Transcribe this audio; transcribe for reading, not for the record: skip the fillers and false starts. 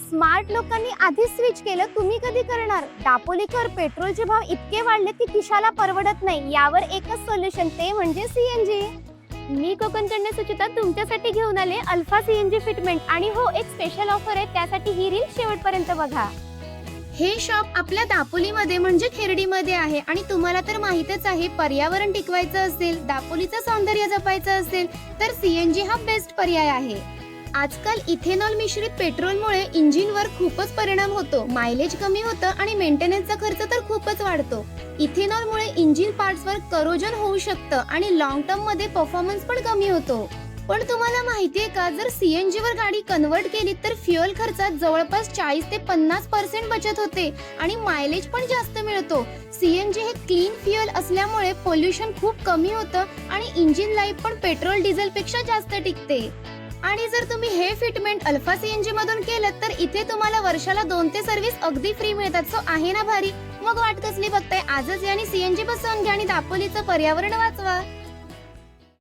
Smart लोकांनी आधीच switch केलं, तुम्ही कधी करणार? दापोलीकर पेट्रोलचे भाव इतके वाढले की खिशाला परवडत नाही. यावर एकच सोल्युशन, ते म्हणजे सीएनजी. मी कोकण कन्या सुचिता तुमच्यासाठी घेऊन आले अल्फा सीएनजी फिटमेंट. आणि हो, एक स्पेशल ऑफर आहे, त्यासाठी ही रील शेवटपर्यंत बघा. हे शॉप आपल्या दापोलीमध्ये म्हणजे खेर्डीमध्ये आहे आणि तुम्हाला तर माहितच आहे, पर्यावरण टिकवायचं असेल, दापोलीचं सौंदर्य जपायचं असेल तर सीएनजी हा बेस्ट पर्याय आहे. आजकाल इथेनॉल मिश्रित पेट्रोलमुळे इंजिनवर खूपच परिणाम होतो, मायलेज कमी होतं आणि मेंटेनन्सचा खर्च तर खूपच वाढतो. इथेनॉलमुळे इंजिन पार्ट्सवर करोजन होऊ शकतं आणि लॉंग टर्म मध्ये परफॉर्मन्स पण कमी होतो. पण तुम्हाला माहितीये का, जर सीएनजी वर गाडी कन्वर्ट केली तर फ्युएल खर्चात जवळपास 40 ते 50% बचत होते आणि मायलेज पण जास्त मिळतो. सीएनजी हे क्लीन फ्युएल असल्यामुळे पोल्युशन खूप कमी होतं आणि इंजिन लाईफ पण पेट्रोल डिझेल पेक्षा जास्त टिकते. आणि जर तुम्ही हे फिटमेंट अल्फा सीएनजी मधून केलं तर इथे तुम्हाला वर्षाला 2 ते सर्व्हिस अगदी फ्री मिळतात. सो आहे ना भारी? मग वाट कसली बघताय, आजच या आणि सीएनजी बसवून घ्या आणि दापोलीचं पर्यावरण वाचवा.